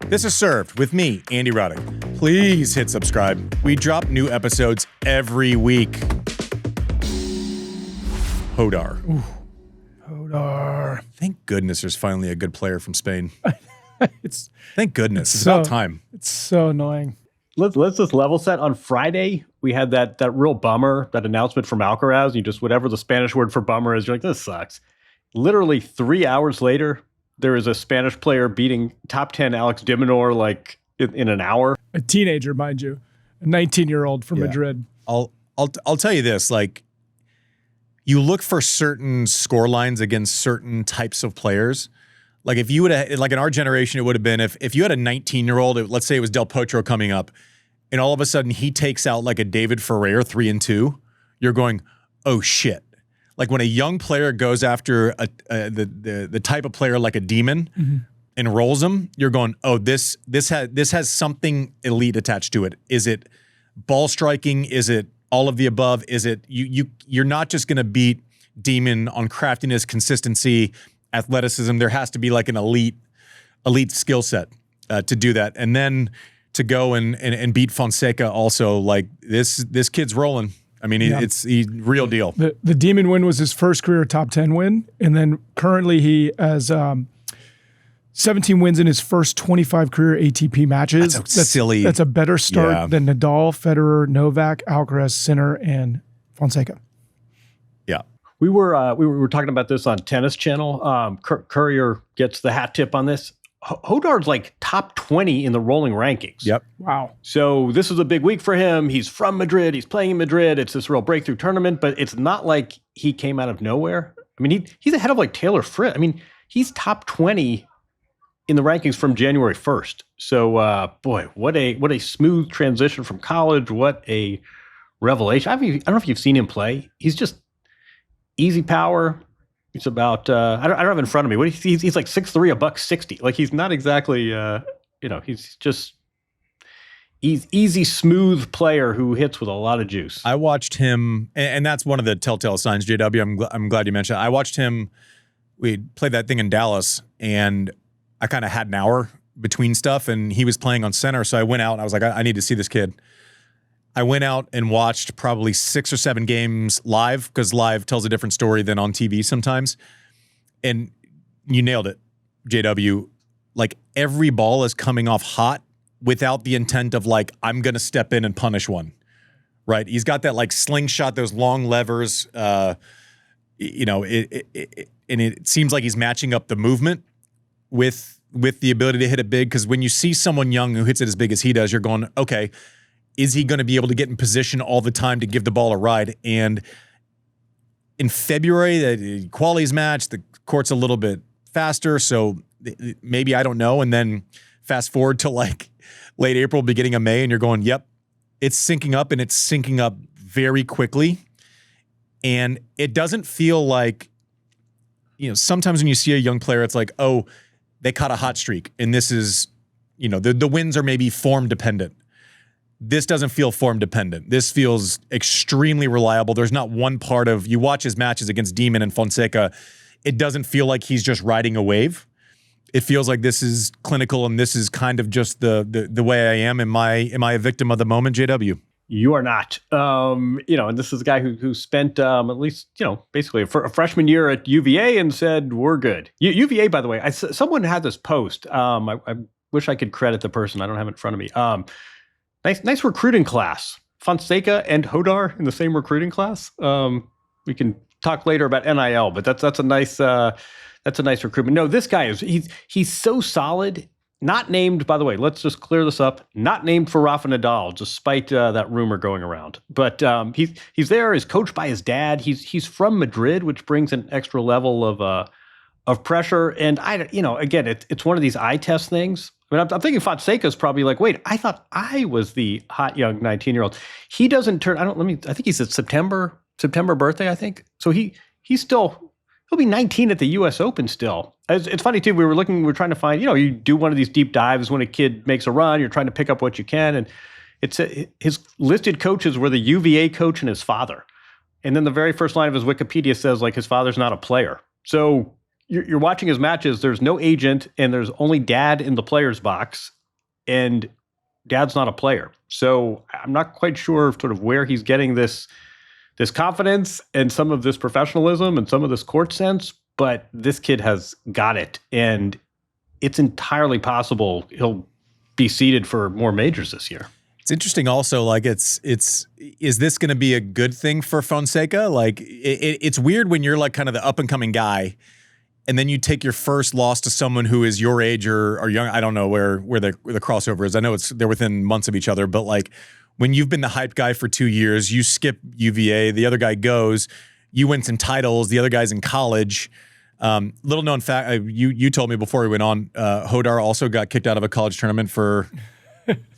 This is Served with me, Andy Roddick. Please hit subscribe. We drop new episodes every week. Jodar. Ooh. Jodar. Thank goodness there's finally a good player from Spain. Thank goodness. It's so, about time. It's so annoying. Let's just level set. On Friday, we had that real bummer, that announcement from Alcaraz. You just, whatever the Spanish word for bummer is, you're like, this sucks. Literally 3 hours later, there is a Spanish player beating top 10 Alex de Minaur like in an hour. A teenager, mind you, a 19-year-old from Madrid. I'll tell you this, like, you look for certain score lines against certain types of players. Like if you would have, like in our generation, it would have been if you had a 19-year-old, let's say it was Del Potro coming up, and all of a sudden he takes out like a David Ferrer 3-2, you're going, oh shit. Like when a young player goes after the type of player like a demon and rolls him, you're going, oh, this has something elite attached to it. Is it ball striking? Is it all of the above? Is it you're not just going to beat demon on craftiness, consistency, athleticism? There has to be like an elite skill set to do that, and then to go and beat Fonseca also. Like this kid's rolling. I mean, it's real deal. The Demon win was his first career top 10 win, and then currently he has 17 wins in his first 25 career ATP matches. That's silly. That's a better start than Nadal, Federer, Novak, Alcaraz, Sinner, and Fonseca. Yeah. We were talking about this on Tennis Channel. Courier gets the hat tip on this. Jodar's like top 20 in the rolling rankings. Yep. Wow. So this is a big week for him. He's from Madrid. He's playing in Madrid. It's this real breakthrough tournament, but it's not like he came out of nowhere. I mean, he's ahead of like Taylor Fritz. I mean, he's top 20 in the rankings from January 1st. So, boy, what a smooth transition from college. What a revelation. I don't know if you've seen him play. He's just easy power. He's about, I don't have it in front of me. He's like 6'3", $160. Like he's not exactly, he's just easy, smooth player who hits with a lot of juice. I watched him, and that's one of the telltale signs, JW. I'm glad you mentioned it. I watched him. We played that thing in Dallas, and I kind of had an hour between stuff, and he was playing on center. So I went out, and I was like, I need to see this kid. I went out and watched probably 6 or 7 games live, because live tells a different story than on TV sometimes. And you nailed it, JW. Like every ball is coming off hot without the intent of like, I'm going to step in and punish one, right? He's got that like slingshot, those long levers, and it seems like he's matching up the movement with the ability to hit it big. Because when you see someone young who hits it as big as he does, you're going, okay, is he going to be able to get in position all the time to give the ball a ride? And in February, the qualities match, the court's a little bit faster, so maybe, I don't know. And then fast forward to like late April, beginning of May, and you're going, yep, it's syncing up, and it's syncing up very quickly. And it doesn't feel like, sometimes when you see a young player, it's like, oh, they caught a hot streak, and this is, the wins are maybe form dependent. This doesn't feel form dependent. This feels extremely reliable. There's not one part of, you watch his matches against Demon and Fonseca, it doesn't feel like he's just riding a wave. It feels like this is clinical, and this is kind of just the way I am. Am I a victim of the moment, JW? You are not. And this is a guy who spent at least, basically a freshman year at UVA and said, we're good. UVA, by the way, someone had this post. I wish I could credit the person. I don't have it in front of me. Nice recruiting class. Fonseca and Jodar in the same recruiting class. We can talk later about NIL, but that's a nice recruitment. No, this guy he's so solid. Not named, by the way. Let's just clear this up. Not named for Rafa Nadal, despite that rumor going around. But he's there. He's coached by his dad. He's from Madrid, which brings an extra level of pressure. And again, it's one of these eye test things. I mean, I'm thinking Fonseca's probably like, wait, I thought I was the hot young 19-year-old. He doesn't turn. I think he's at September birthday, I think. So he'll be 19 at the U.S. Open still. It's funny too. We were trying to find. You do one of these deep dives when a kid makes a run. You're trying to pick up what you can, and his listed coaches were the UVA coach and his father. And then the very first line of his Wikipedia says like his father's not a player. So you're watching his matches. There's no agent, and there's only dad in the player's box, and dad's not a player. So I'm not quite sure sort of where he's getting this confidence and some of this professionalism and some of this court sense, but this kid has got it. And it's entirely possible he'll be seeded for more majors this year. It's interesting also, like is this going to be a good thing for Fonseca? Like it's weird when you're like kind of the up and coming guy and then you take your first loss to someone who is your age or young. I don't know where the crossover is. I know they're within months of each other, but like when you've been the hype guy for 2 years, you skip UVA, the other guy goes, you win some titles, the other guy's in college. Little known fact, you told me before we went on, Jodar also got kicked out of a college tournament for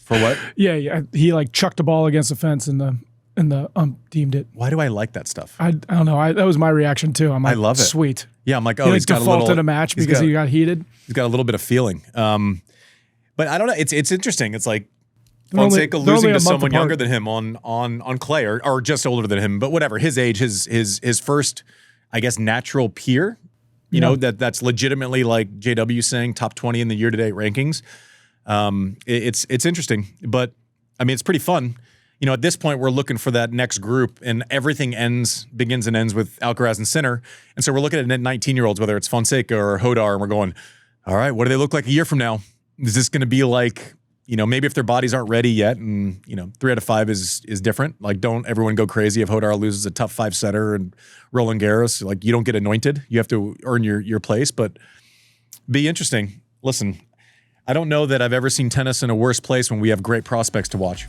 what? Yeah. He like chucked a ball against the fence and the deemed it. Why do I like that stuff? I don't know. That was my reaction too. I'm like, I love it. Sweet. Yeah, I'm like, he like defaulted a match because he got heated. He's got a little bit of feeling. But I don't know. It's interesting. It's like Fonseca losing to someone younger than him on clay or just older than him, but whatever. His age, his first, I guess, natural peer. You know, that's legitimately like JW saying top 20 in the year-to-date rankings. It's interesting, but I mean, it's pretty fun. You know, at this point, we're looking for that next group, and everything begins and ends with Alcaraz and Sinner. And so we're looking at 19-year-olds, whether it's Fonseca or Jodar, and we're going, all right, what do they look like a year from now? Is this going to be like, you know, maybe if their bodies aren't ready yet, and, you know, 3 out of 5 is different. Like, don't everyone go crazy if Jodar loses a tough 5 setter and Roland Garros. Like, you don't get anointed. You have to earn your place, but be interesting. Listen, I don't know that I've ever seen tennis in a worse place when we have great prospects to watch.